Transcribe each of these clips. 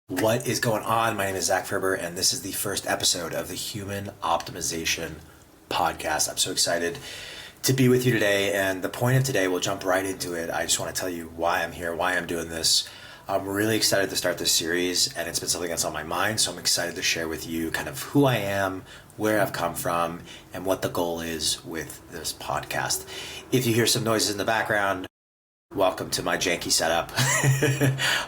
What is going on? My name is Zach Faerber, and this is the first episode of the Human Optimization Podcast. I'm so excited to be with you today, and the point of today, we'll jump right into it. I just want to tell you why I'm here, why I'm doing this. I'm really excited to start this series, and it's been something that's on my mind, so I'm excited to share with you kind of who I am, where I've come from, and what the goal is with this podcast. If you hear some noises in the background, welcome to my janky setup.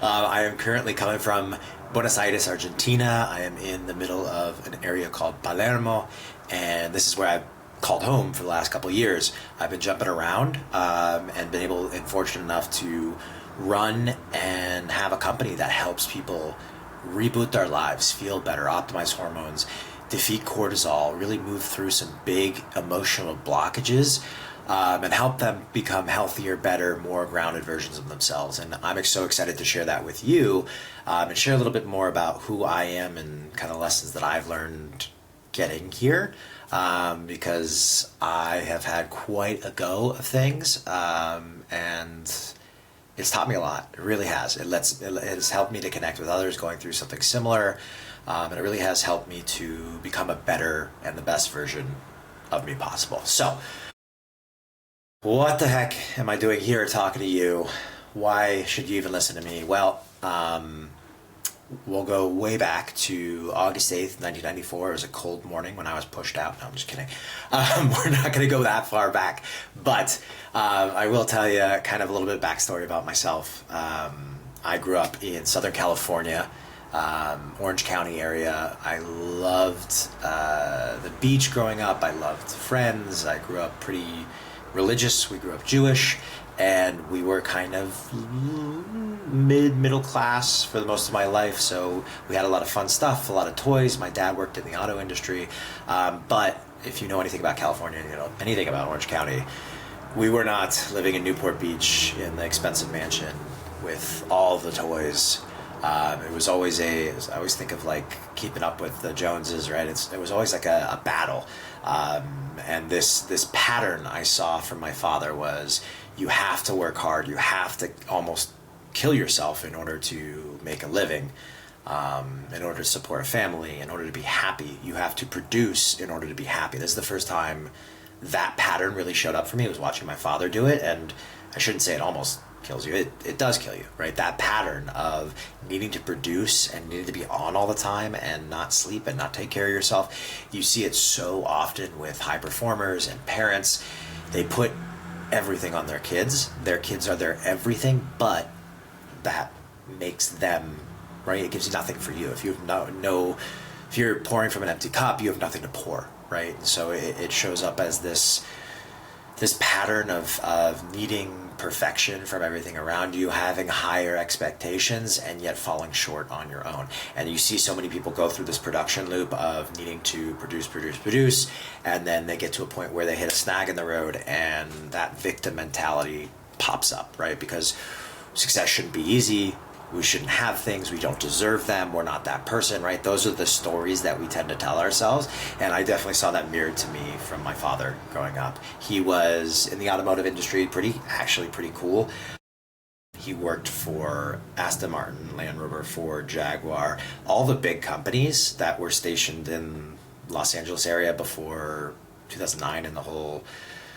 I am currently coming from Buenos Aires, Argentina. I am in the middle of an area called Palermo, and this is where I've called home for the last couple of years. I've been jumping around and been able and fortunate enough to run and have a company that helps people reboot their lives, feel better, optimize hormones, defeat cortisol, really move through some big emotional blockages, and help them become healthier, better, more grounded versions of themselves. And I'm so excited to share that with you and share a little bit more about who I am and kind of lessons that I've learned getting here, because I have had quite a go of things, and it's taught me a lot. It really has. It has helped me to connect with others going through something similar, and it really has helped me to become a better and the best version of me possible. So, what the heck am I doing here talking to you? Why should you even listen to me? Well, we'll go way back to August 8th, 1994. It was a cold morning when I was pushed out. No, I'm just kidding. We're not going to go that far back. But I will tell you kind of a little bit of backstory about myself. I grew up in Southern California, Orange County area. I loved the beach growing up. I loved friends. I grew up pretty religious. We grew up Jewish, and we were kind of middle class for the most of my life, so we had a lot of fun stuff, a lot of toys. My dad worked in the auto industry, but if you know anything about California, you know anything about Orange County, we were not living in Newport Beach in the expensive mansion with all the toys. It was always I always think of like keeping up with the Joneses, right? It was always like a battle. And this pattern I saw from my father was you have to work hard, you have to almost kill yourself in order to make a living, in order to support a family, in order to be happy. You have to produce in order to be happy. This is the first time that pattern really showed up for me. I was watching my father do it, and I shouldn't say it almost kills you. It does kill you, right? That pattern of needing to produce and needing to be on all the time and not sleep and not take care of yourself. You see it so often with high performers and parents. They put everything on their kids. Their kids are their everything, but that makes them, right? It gives you nothing for you. If you have if you're pouring from an empty cup, you have nothing to pour, right? And so it shows up as this pattern of needing perfection from everything around you, having higher expectations, and yet falling short on your own. And you see so many people go through this production loop of needing to produce, and then they get to a point where they hit a snag in the road, and that victim mentality pops up, right? Because success shouldn't be easy. We shouldn't have things. We don't deserve them. We're not that person, right? Those are the stories that we tend to tell ourselves. And I definitely saw that mirrored to me from my father growing up. He was in the automotive industry, pretty cool. He worked for Aston Martin, Land Rover, Ford, Jaguar, all the big companies that were stationed in Los Angeles area before 2009 and the whole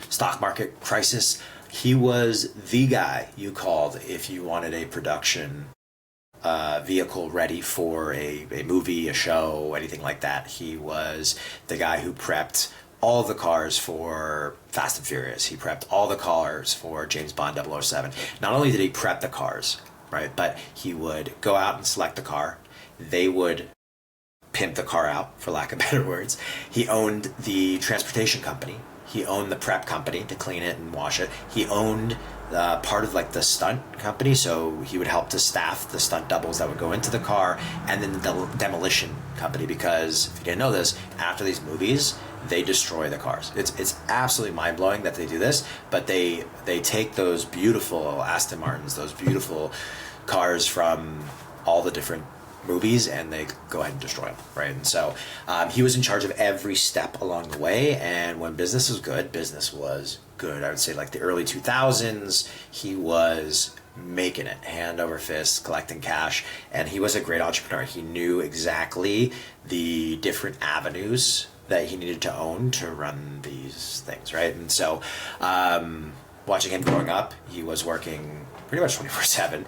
stock market crisis. He was the guy you called if you wanted a production vehicle ready for a movie, a show, anything like that. He was the guy who prepped all the cars for Fast and Furious. He prepped all the cars for James Bond 007. Not only did he prep the cars, right, but he would go out and select the car. They would pimp the car out, for lack of better words. He owned the transportation company. He owned the prep company to clean it and wash it. He owned part of like the stunt company, so he would help to staff the stunt doubles that would go into the car, and then the demolition company, because if you didn't know this, after these movies, they destroy the cars. It's absolutely mind-blowing that they do this, but they take those beautiful Aston Martins, those beautiful cars from all the different movies, and they go ahead and destroy them, right? And so he was in charge of every step along the way, and when business was good, business was good. I would say like the early 2000s, he was making it hand over fist, collecting cash. And he was a great entrepreneur. He knew exactly the different avenues that he needed to own to run these things, right? And so watching him growing up, he was working pretty much 24/7.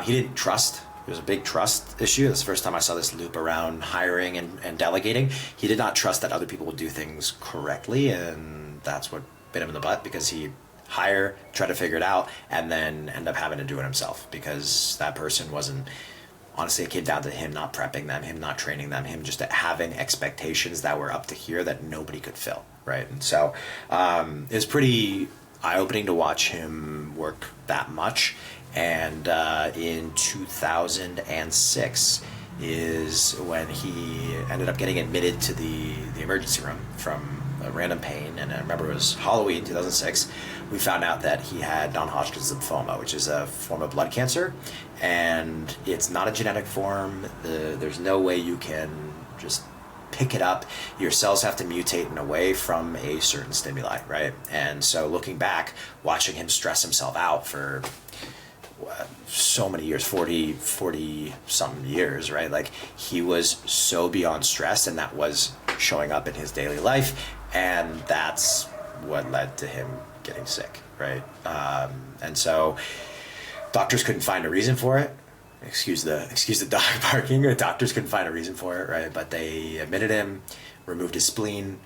He didn't trust. There was a big trust issue. That's the first time I saw this loop around hiring and delegating. He did not trust that other people would do things correctly, and that's what bit him in the butt, because he'd hire, try to figure it out, and then end up having to do it himself because that person wasn't. Honestly, it came down to him not prepping them, him not training them, him just having expectations that were up to here that nobody could fill, right? And so it was pretty eye-opening to watch him work that much. And in 2006 is when he ended up getting admitted to the emergency room from a random pain. And I remember it was Halloween 2006. We found out that he had non-Hodgkin's lymphoma, which is a form of blood cancer. And it's not a genetic form. There's no way you can just pick it up. Your cells have to mutate in a way from a certain stimuli, right? And so looking back, watching him stress himself out for so many years, 40 something years, right? Like, he was so beyond stress, and that was showing up in his daily life, and that's what led to him getting sick, right? And so doctors couldn't find a reason for it. Excuse the dog barking. The doctors couldn't find a reason for it, right? But they admitted him, removed his spleen,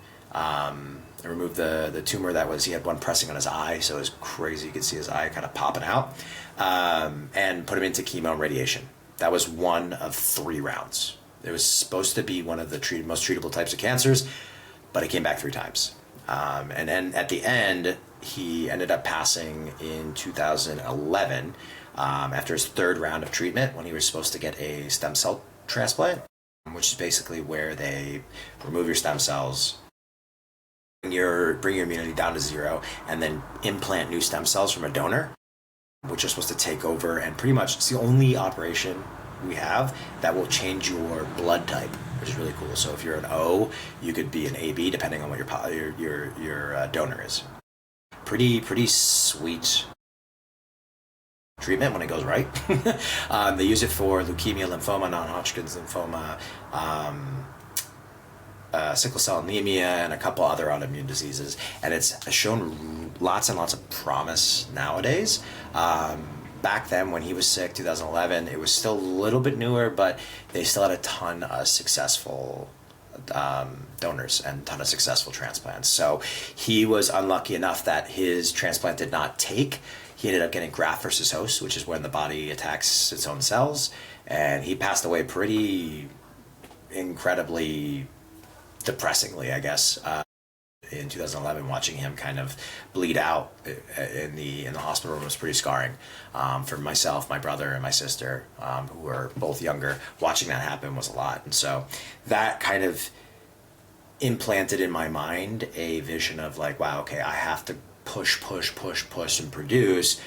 removed the tumor that was, he had one pressing on his eye, so it was crazy. You could see his eye kind of popping out, and put him into chemo and radiation. That was one of 3 rounds. It was supposed to be one of the most treatable types of cancers, but it came back 3 times. And then at the end, he ended up passing in 2011 after his 3rd round of treatment, when he was supposed to get a stem cell transplant, which is basically where they remove your stem cells, bring your immunity down to 0, and then implant new stem cells from a donor, which are supposed to take over, and pretty much it's the only operation we have that will change your blood type, which is really cool. So if you're an O, you could be an AB depending on what your donor is. Pretty sweet treatment when it goes right. They use it for leukemia, lymphoma, non-Hodgkin's lymphoma, sickle cell anemia, and a couple other autoimmune diseases, and it's shown lots and lots of promise nowadays. Back then, when he was sick, 2011, it was still a little bit newer, but they still had a ton of successful donors and a ton of successful transplants. So he was unlucky enough that his transplant did not take. He ended up getting graft versus host, which is when the body attacks its own cells, and he passed away pretty incredibly depressingly, I guess, in 2011. Watching him kind of bleed out in the hospital room was pretty scarring for myself, my brother, and my sister, who were both younger. Watching that happen was a lot, and so that kind of implanted in my mind a vision of like, wow, okay, I have to push and produce,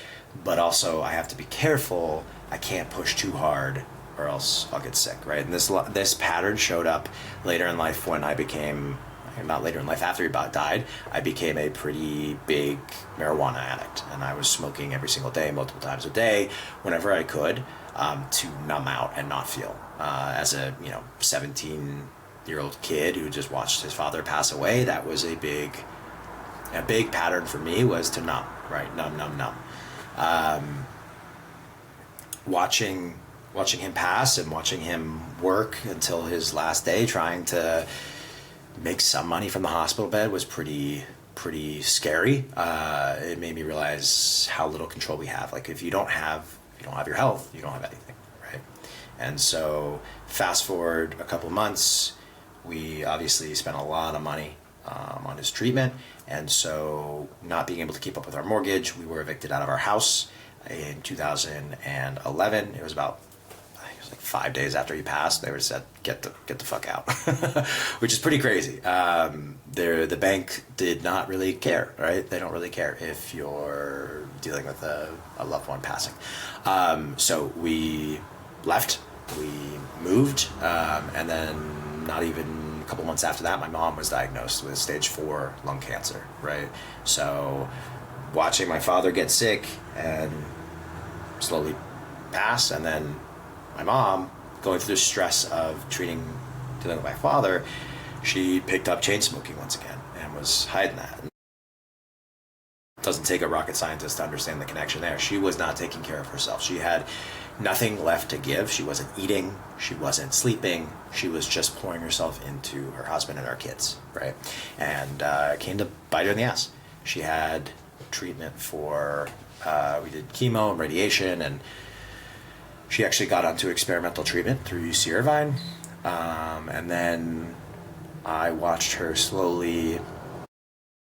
but also I have to be careful. I can't push too hard or else I'll get sick, right? And this pattern showed up later in life when I became, not later in life, after he died, I became a pretty big marijuana addict, and I was smoking every single day, multiple times a day, whenever I could, to numb out and not feel. As a 17-year-old kid who just watched his father pass away, that was a big pattern for me, was to numb, right? Numb. Watching him pass and watching him work until his last day, trying to make some money from the hospital bed, was pretty scary. It made me realize how little control we have. Like, if you don't have your health, you don't have anything, right? And so fast forward a couple months, we obviously spent a lot of money on his treatment, and so not being able to keep up with our mortgage, we were evicted out of our house in 2011. It was like 5 days after he passed. They were said, get the fuck out, which is pretty crazy. The bank did not really care, right? They don't really care if you're dealing with a loved one passing. So we left, we moved, and then not even a couple months after that, my mom was diagnosed with stage 4 lung cancer, right? So watching my father get sick and slowly pass. And then my mom, going through the stress of dealing with my father, she picked up chain smoking once again and was hiding that. It doesn't take a rocket scientist to understand the connection there. She was not taking care of herself. She had nothing left to give. She wasn't eating. She wasn't sleeping. She was just pouring herself into her husband and her kids, right? And it came to bite her in the ass. She had treatment for, we did chemo and radiation, and she actually got onto experimental treatment through UC Irvine. And then I watched her slowly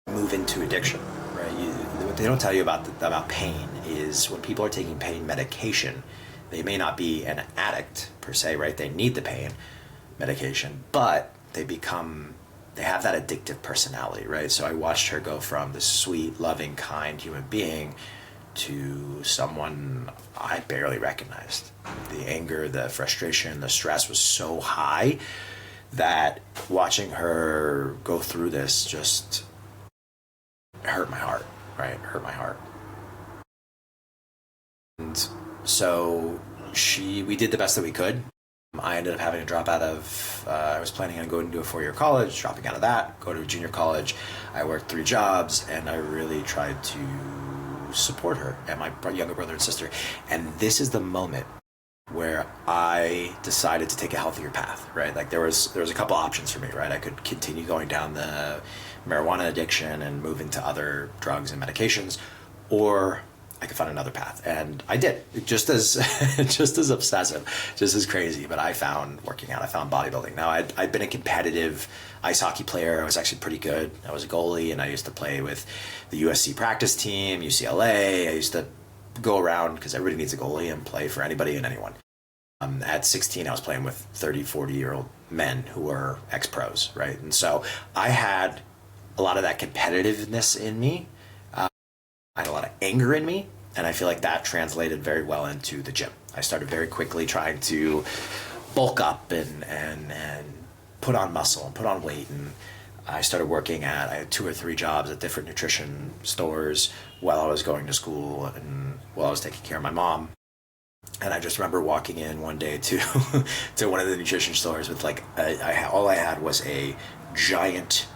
move into addiction, right? What they don't tell you about pain is when people are taking pain medication, they may not be an addict per se, right? They need the pain medication, but they have that addictive personality, right? So I watched her go from this sweet, loving, kind human being to someone I barely recognized. The anger, the frustration, the stress was so high that watching her go through this just hurt my heart, right? Hurt my heart. And so we did the best that we could. I ended up having to drop out of, I was planning on going to a 4-year college, dropping out of that, go to a junior college. I worked 3 jobs, and I really tried to support her and my younger brother and sister. And this is the moment where I decided to take a healthier path, right? Like there was a couple options for me, right? I could continue going down the marijuana addiction and move into other drugs and medications, or I could find another path. And I did, just as obsessive, just as crazy, but I found working out, I found bodybuilding. Now I'd been a competitive ice hockey player. I was actually pretty good. I was a goalie, and I used to play with the USC practice team, UCLA. I used to go around because everybody needs a goalie and play for anybody and anyone. At 16, I was playing with 30, 40-year-old men who were ex-pros, right? And so I had a lot of that competitiveness in me. I had a lot of anger in me, and I feel like that translated very well into the gym. I started very quickly trying to bulk up and put on muscle and put on weight, and I had 2 or 3 jobs at different nutrition stores while I was going to school and while I was taking care of my mom. And I just remember walking in one day to to one of the nutrition stores with all I had was a giant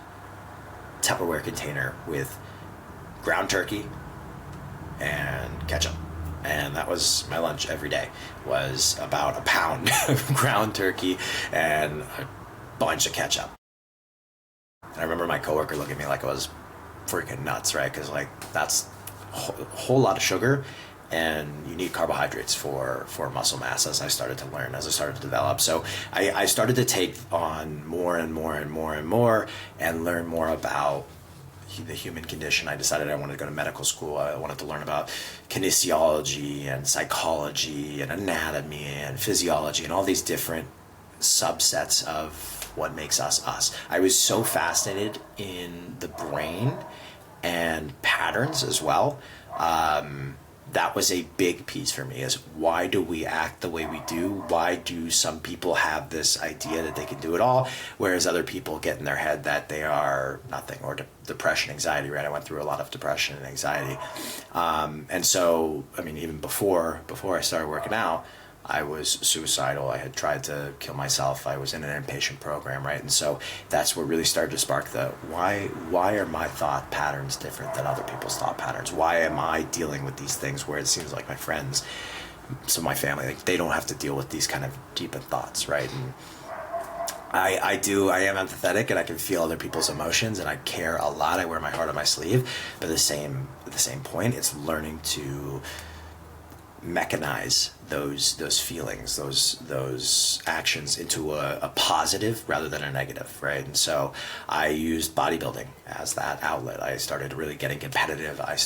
Tupperware container with ground turkey and ketchup. And that was my lunch every day, was about a pound of ground turkey and a bunch of ketchup. And I remember my coworker looking at me like I was freaking nuts, right? Because that's a whole lot of sugar, and you need carbohydrates for muscle mass, as I started to learn, as I started to develop. So I started to take on more and more and more and more and learn more about the human condition. I decided I wanted to go to medical school. I wanted to learn about kinesiology and psychology and anatomy and physiology and all these different subsets of what makes us us. I was so fascinated in the brain and patterns as well. That was a big piece for me, is why do we act the way we do? Why do some people have this idea that they can do it all, whereas other people get in their head that they are nothing, or depression, anxiety, right? I went through a lot of depression and anxiety. And so, I mean, even before I started working out, I was suicidal. I had tried to kill myself. I was in an inpatient program, right? And so that's what really started to spark the why are my thought patterns different than other people's thought patterns? Why am I dealing with these things where it seems like my friends, some of my family, they don't have to deal with these kind of deepened thoughts, right? And I am empathetic, and I can feel other people's emotions, and I care a lot. I wear my heart on my sleeve. But at the same point, it's learning to mechanize those feelings, those actions into a positive rather than a negative, right? And so I used bodybuilding as that outlet. I started really getting competitive. I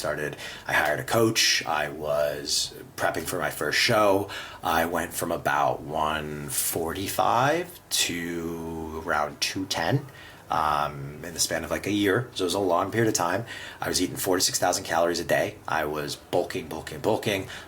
hired a coach. I was prepping for my first show. I went from about 145 to around 210 in the span of like a year. So it was a long period of time. I was eating 4,000 to 6,000 calories a day. I was bulking,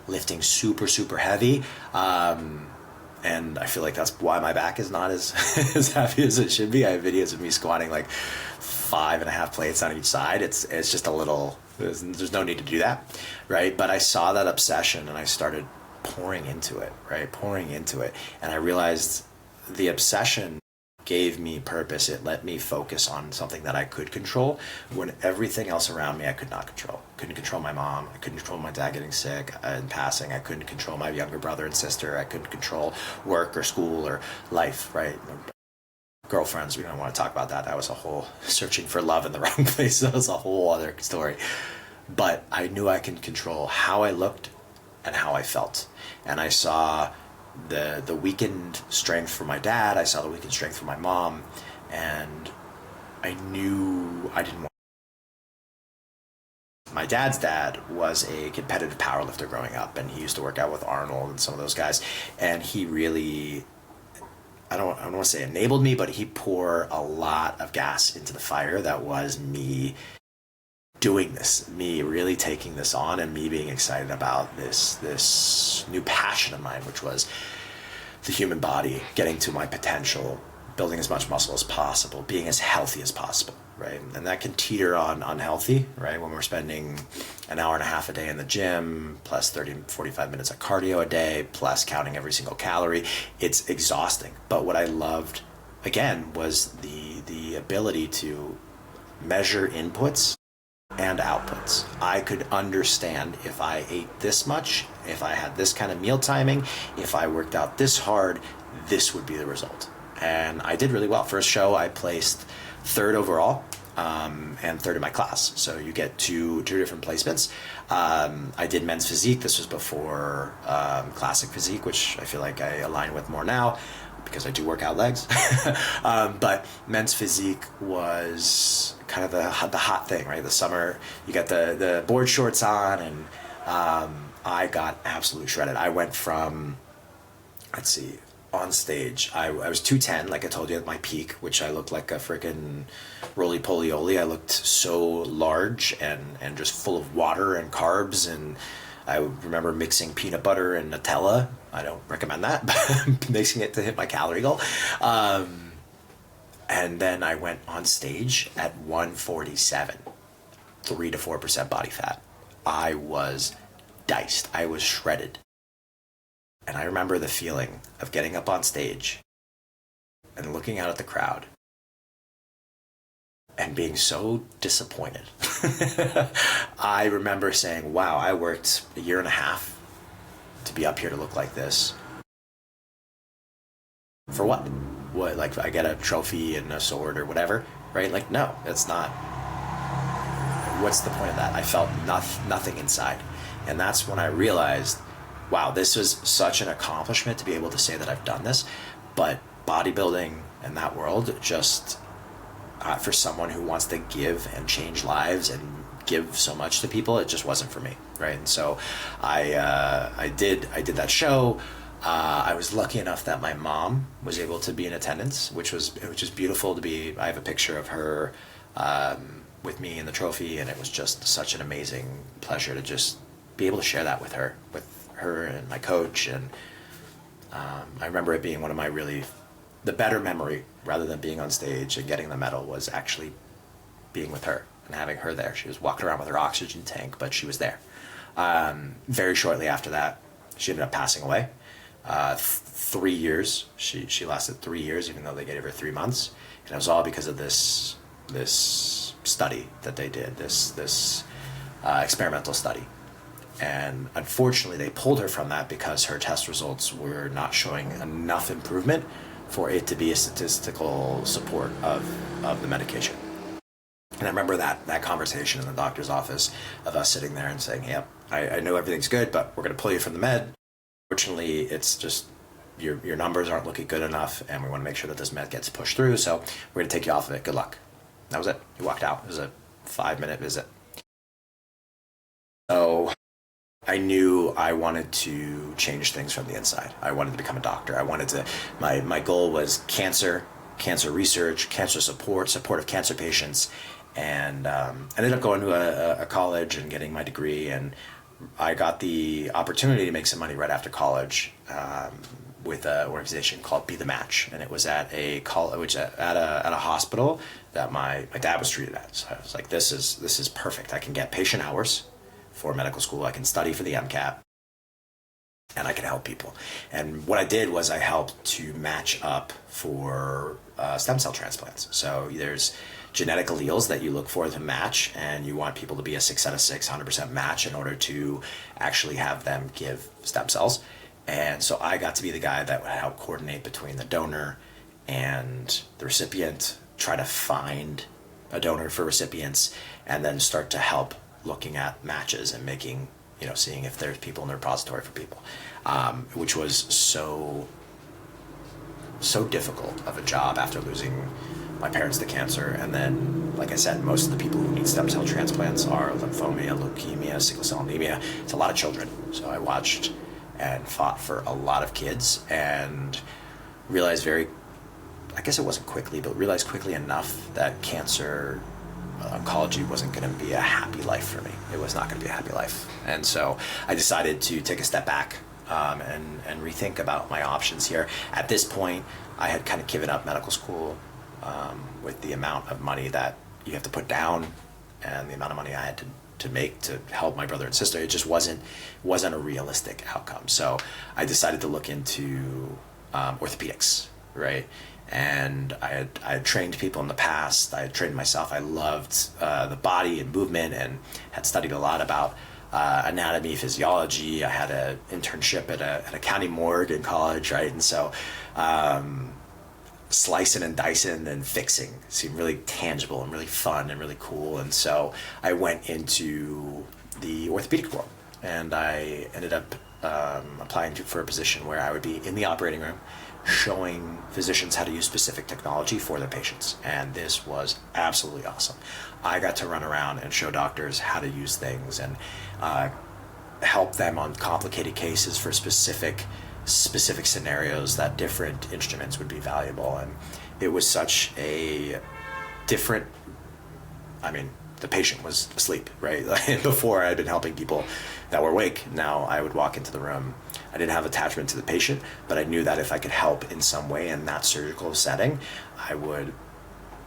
lifting super, super heavy. And I feel like that's why my back is not as as heavy as it should be. I have videos of me squatting like 5.5 plates on each side. It's just a little There's no need to do that, right? But I saw that obsession and I started pouring into it, right? Pouring into it. And I realized the obsession gave me purpose. It let me focus on something that I could control when everything else around me I could not control. Couldn't control my mom. I couldn't control my dad getting sick and passing. I couldn't control my younger brother and sister. I couldn't control work or school or life, right? Girlfriends, we don't want to talk about that. That was a whole searching for love in the wrong place. That was a whole other story. But I knew I could control how I looked and how I felt. And I saw the weakened strength for my dad. I saw the weakened strength for my mom. And I knew I didn't want. My dad's dad was a competitive powerlifter growing up, and he used to work out with Arnold and some of those guys. And he really, I don't want to say enabled me, but he poured a lot of gas into the fire that was me doing this, me really taking this on, and me being excited about this new passion of mine, which was the human body, getting to my potential, building as much muscle as possible, being as healthy as possible, right? And that can teeter on unhealthy, right? When we're spending an hour and a half a day in the gym, plus 30, 45 minutes of cardio a day, plus counting every single calorie, it's exhausting. But what I loved, again, was the ability to measure inputs and outputs. I could understand if I ate this much, if I had this kind of meal timing, if I worked out this hard, this would be the result. And I did really well. First show, I placed third overall, and third in my class. So you get two different placements. I did men's physique. This was before classic physique, which I feel like I align with more now because I do work out legs. But men's physique was kind of the hot thing, right? The summer, you got the board shorts on, and I got absolutely shredded. I went from, on stage, I was 210, like I told you, at my peak, which I looked like a freaking roly-poly-oly. I looked so large and just full of water and carbs, and I remember mixing peanut butter and Nutella. I don't recommend that, but mixing it to hit my calorie goal. And then I went on stage at 147, 3 to 4% body fat. I was diced. I was shredded. And I remember the feeling of getting up on stage and looking out at the crowd and being so disappointed. I remember saying, wow, I worked a year and a half to be up here to look like this. For what? What, like I get a trophy and a sword or whatever, right? Like, no, it's not. What's the point of that? I felt nothing inside. And that's when I realized, wow, this was such an accomplishment to be able to say that I've done this. But bodybuilding and that world, just for someone who wants to give and change lives and give so much to people, it just wasn't for me, right? And so I did that show. I was lucky enough that my mom was able to be in attendance, which was beautiful to be. I have a picture of her with me in the trophy, and it was just such an amazing pleasure to just be able to share that with her and my coach. And I remember it being one of my the better memory, rather than being on stage and getting the medal, was actually being with her and having her there. She was walking around with her oxygen tank, but she was there. Very shortly after that, she ended up passing away. 3 years. She lasted 3 years, even though they gave her 3 months. And it was all because of this study that they did, this experimental study. And unfortunately, they pulled her from that because her test results were not showing enough improvement for it to be a statistical support of the medication. And I remember that conversation in the doctor's office of us sitting there and saying, yep, I know everything's good, but we're going to pull you from the med. Fortunately, it's just your numbers aren't looking good enough, and we want to make sure that this med gets pushed through, so we're going to take you off of it. Good luck. That was it. He walked out. It was a 5-minute visit. So I knew I wanted to change things from the inside. I wanted to become a doctor. I wanted to, my goal was cancer research, cancer support of cancer patients, and I ended up going to a college and getting my degree, and I got the opportunity to make some money right after college, with an organization called Be the Match, and it was at a college, at a hospital that my dad was treated at. So I was like, this is perfect. I can get patient hours for medical school. I can study for the MCAT, and I can help people. And what I did was I helped to match up for stem cell transplants. So there's genetic alleles that you look for to match, and you want people to be a 6 out of 6, 100% match in order to actually have them give stem cells. And so I got to be the guy that would help coordinate between the donor and the recipient, try to find a donor for recipients, and then start to help looking at matches and making, seeing if there's people in the repository for people, which was so difficult of a job after losing my parents to cancer. And then, like I said, most of the people who need stem cell transplants are lymphoma, leukemia, sickle cell anemia. It's a lot of children. So I watched and fought for a lot of kids, and realized I guess it wasn't quickly, but realized quickly enough that cancer oncology wasn't going to be a happy life for me. It was not going to be a happy life. And so I decided to take a step back and rethink about my options here. At this point, I had kind of given up medical school with the amount of money that you have to put down and the amount of money I had to make to help my brother and sister. It just wasn't a realistic outcome. So I decided to look into orthopedics, right? And I had trained people in the past. I had trained myself. I loved the body and movement, and had studied a lot about anatomy, physiology. I had an internship at a county morgue in college, right? And so slicing and dicing and fixing seemed really tangible and really fun and really cool. And so I went into the orthopedic world, and I ended up applying for a position where I would be in the operating room showing physicians how to use specific technology for their patients. And this was absolutely awesome. I got to run around and show doctors how to use things, and help them on complicated cases for specific scenarios that different instruments would be valuable. And it was such a different, the patient was asleep, right? Before I had been helping people that were awake. Now I would walk into the room. I didn't have attachment to the patient, but I knew that if I could help in some way in that surgical setting,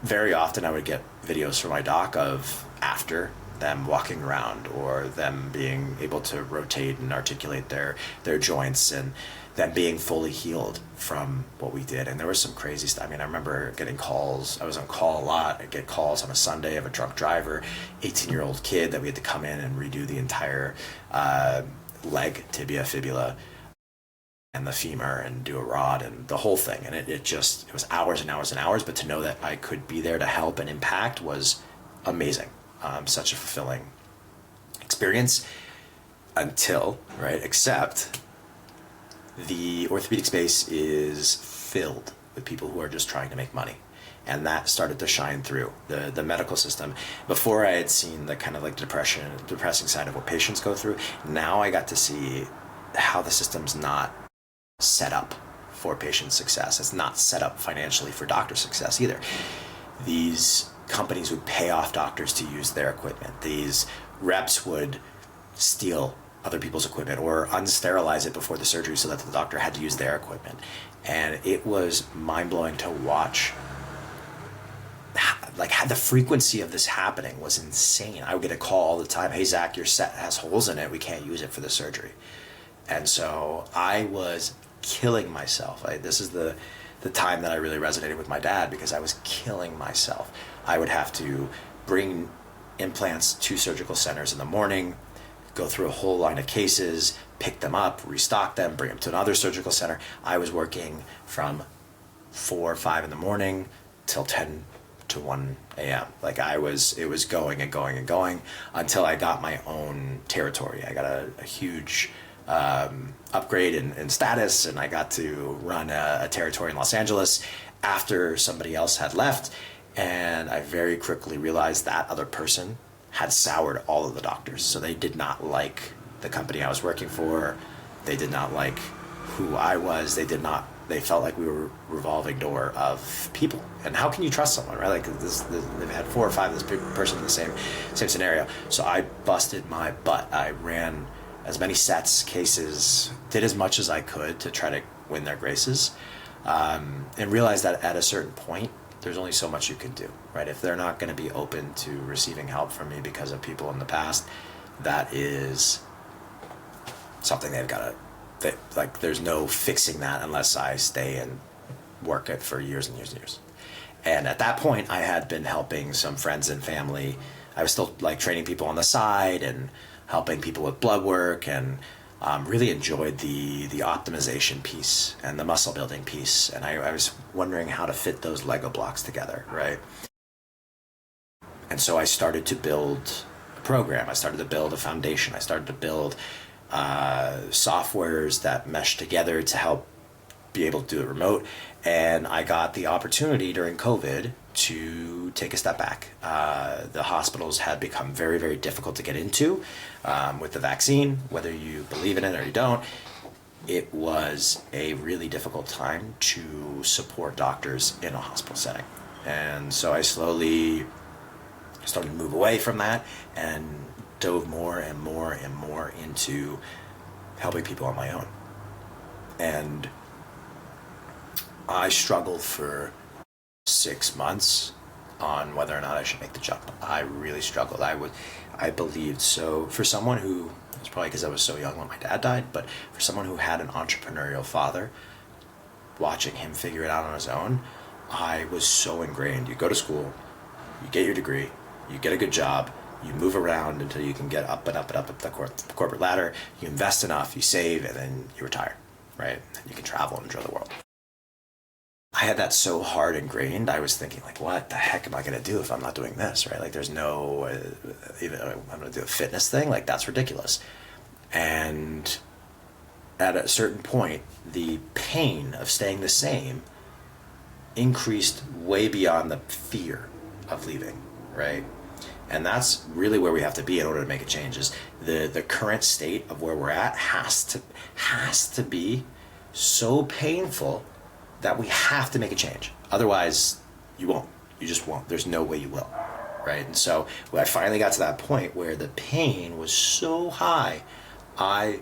very often I would get videos from my doc of after them walking around, or them being able to rotate and articulate their joints, and them being fully healed from what we did. And there was some crazy stuff. I remember getting calls. I was on call a lot. I'd get calls on a Sunday of a drunk driver, 18-year-old kid that we had to come in and redo the entire leg, tibia, fibula, and the femur, and do a rod and the whole thing. And it was hours and hours and hours, but to know that I could be there to help and impact was amazing. Such a fulfilling experience except the orthopedic space is filled with people who are just trying to make money. And that started to shine through the medical system. Before, I had seen the kind of depressing side of what patients go through. Now I got to see how the system's not set up for patient success. It's not set up financially for doctor success either. These companies would pay off doctors to use their equipment. These reps would steal other people's equipment or unsterilize it before the surgery so that the doctor had to use their equipment. And it was mind-blowing to watch. The frequency of this happening was insane. I would get a call all the time, "Hey Zach, your set has holes in it. We can't use it for the surgery." And so I was killing myself. This is the time that I really resonated with my dad, because I was killing myself. I would have to bring implants to surgical centers in the morning, go through a whole line of cases, pick them up, restock them, bring them to another surgical center. I was working from 4 or 5 in the morning till 10 to 1 a.m. It was going and going and going until I got my own territory. I got a huge upgrade in status, and I got to run a territory in Los Angeles after somebody else had left. And I very quickly realized that other person had soured all of the doctors. So they did not like the company I was working for. They did not like who I was. They felt like we were a revolving door of people. And how can you trust someone, right? They've had 4 or 5 of this person in the same scenario. So I busted my butt. I ran as many sets, cases, did as much as I could to try to win their graces, and realize that at a certain point, there's only so much you can do, right? If they're not going to be open to receiving help from me because of people in the past, that is something they've got to, like, there's no fixing that unless I stay and work it for years and years and years. And at that point, I had been helping some friends and family. I was still like training people on the side and helping people with blood work, and really enjoyed the optimization piece and the muscle building piece. And I was wondering how to fit those Lego blocks together, right? And so I started to build a program. I started to build a foundation. I started to build softwares that mesh together to help be able to do it remote. And I got the opportunity during COVID to take a step back. The hospitals had become very, very difficult to get into with the vaccine, whether you believe in it or you don't. It was a really difficult time to support doctors in a hospital setting. And so I slowly started to move away from that and dove more and more and more into helping people on my own. And I struggled for 6 months on whether or not I should make the jump. I really struggled. I believed so. For someone who, it's probably because I was so young when my dad died, but for someone who had an entrepreneurial father, watching him figure it out on his own, I was so ingrained. You go to school, you get your degree, you get a good job, you move around until you can get up and up and up the corporate ladder, you invest enough, you save, and then you retire, right? And you can travel and enjoy the world. I had that so hard ingrained. I was thinking, like, what the heck am I going to do if I'm not doing this, right? Like, there's no, even I'm going to do a fitness thing. Like, that's ridiculous. And at a certain point, the pain of staying the same increased way beyond the fear of leaving, right? And that's really where we have to be in order to make a change. Is the current state of where we're at has to be so painful that we have to make a change. Otherwise, you won't. You just won't. There's no way you will, right? And so when I finally got to that point where the pain was so high, I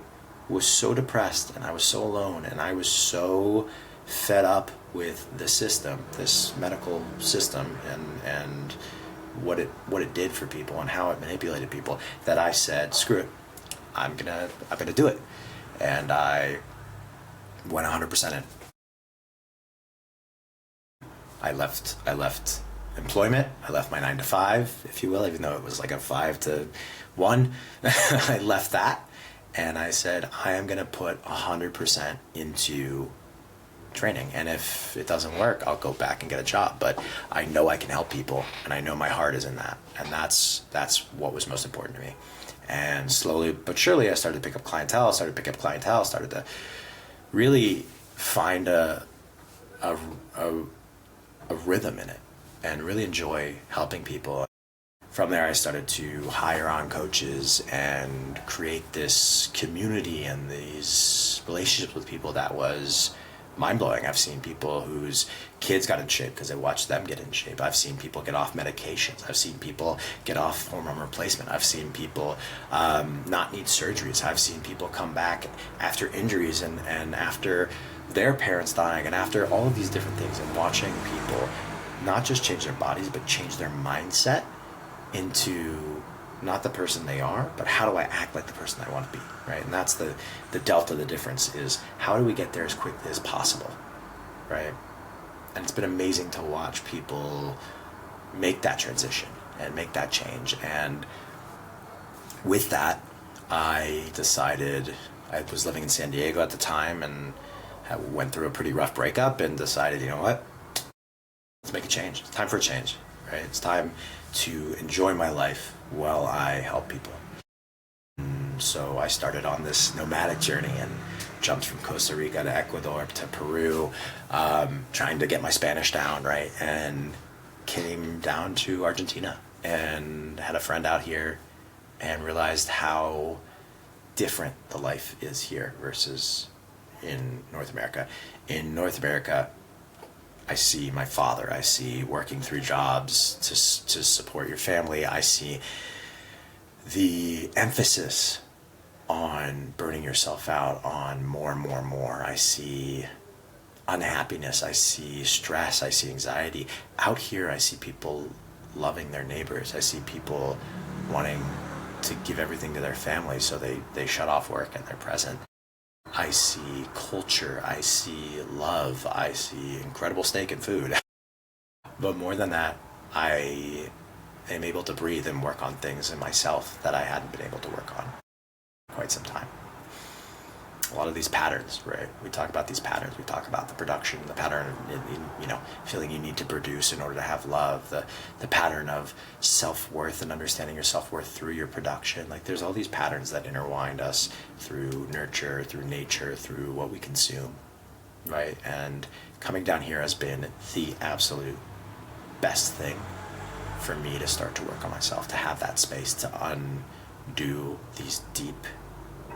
was so depressed and I was so alone and I was so fed up with the system, this medical system, and what it did for people and how it manipulated people, that I said, screw it, I'm gonna do it. And I went 100% in. I left employment. I left my 9 to 5, if you will, even though it was like a 5 to 1. I left that, and I said, I am going to put 100% into training. And if it doesn't work, I'll go back and get a job. But I know I can help people, and I know my heart is in that. And that's what was most important to me. And slowly but surely, I started to pick up clientele, started to really find a rhythm in it and really enjoy helping people. From there, I started to hire on coaches and create this community and these relationships with people that was mind-blowing. I've seen people whose kids got in shape because they watched them get in shape. I've seen people get off medications. I've seen people get off hormone replacement. I've seen people not need surgeries. I've seen people come back after injuries and after their parents dying and after all of these different things, and watching people not just change their bodies but change their mindset into not the person they are, but how do I act like the person I want to be, right? And that's the delta, the difference is how do we get there as quickly as possible, right? And it's been amazing to watch people make that transition and make that change. And with that, I decided, I was living in San Diego at the time and I went through a pretty rough breakup and decided, you know what, let's make a change. It's time for a change, right? It's time to enjoy my life while I help people. And so I started on this nomadic journey and jumped from Costa Rica to Ecuador to Peru, trying to get my Spanish down, right? And came down to Argentina and had a friend out here and realized how different the life is here versus in North America. In North America, I see my father, I see working 3 jobs to support your family. I see the emphasis on burning yourself out on more and more and more. I see unhappiness, I see stress, I see anxiety. Out here, I see people loving their neighbors. I see people wanting to give everything to their family, so they shut off work and they're present. I see culture, I see love, I see incredible steak and food. But more than that, I am able to breathe and work on things in myself that I hadn't been able to work on in quite some time. A lot of these patterns, right? We talk about these patterns. We talk about the production, the pattern, feeling you need to produce in order to have love, the pattern of self-worth and understanding your self-worth through your production. Like, there's all these patterns that intertwine us through nurture, through nature, through what we consume, right? And coming down here has been the absolute best thing for me to start to work on myself, to have that space to undo these deep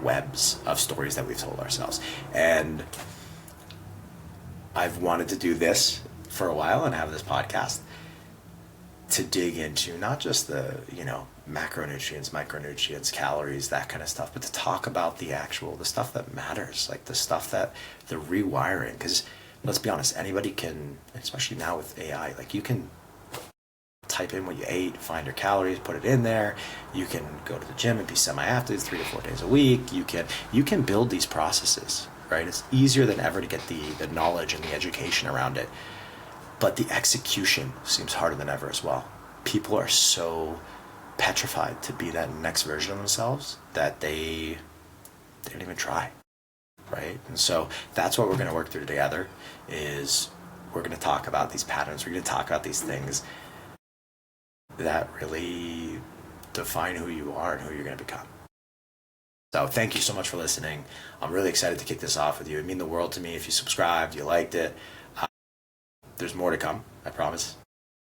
webs of stories that we've told ourselves. And I've wanted to do this for a while and have this podcast to dig into not just the, macronutrients, micronutrients, calories, that kind of stuff, but to talk about the stuff that matters, like the stuff that the rewiring. Because let's be honest, anybody can, especially now with AI, like, you can type in what you ate, find your calories, put it in there. You can go to the gym and be semi-active 3 to 4 days a week. You can build these processes, right? It's easier than ever to get the knowledge and the education around it. But the execution seems harder than ever as well. People are so petrified to be that next version of themselves that they don't even try, right? And so that's what we're going to work through together. Is we're going to talk about these patterns. We're going to talk about these things that really define who you are and who you're going to become. So thank you so much for listening. I'm really excited to kick this off with you. It'd mean the world to me if you subscribed, you liked it. There's more to come, I promise.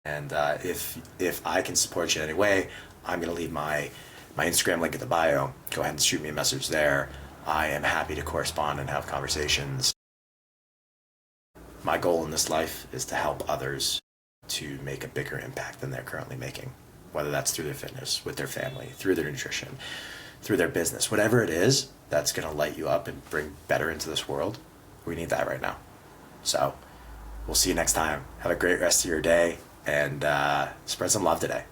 And if I can support you in any way, I'm going to leave my Instagram link in the bio. Go ahead and shoot me a message there. I am happy to correspond and have conversations. My goal in this life is to help others to make a bigger impact than they're currently making, whether that's through their fitness, with their family, through their nutrition, through their business, whatever it is that's going to light you up and bring better into this world. We need that right now. So we'll see you next time. Have a great rest of your day, and spread some love today.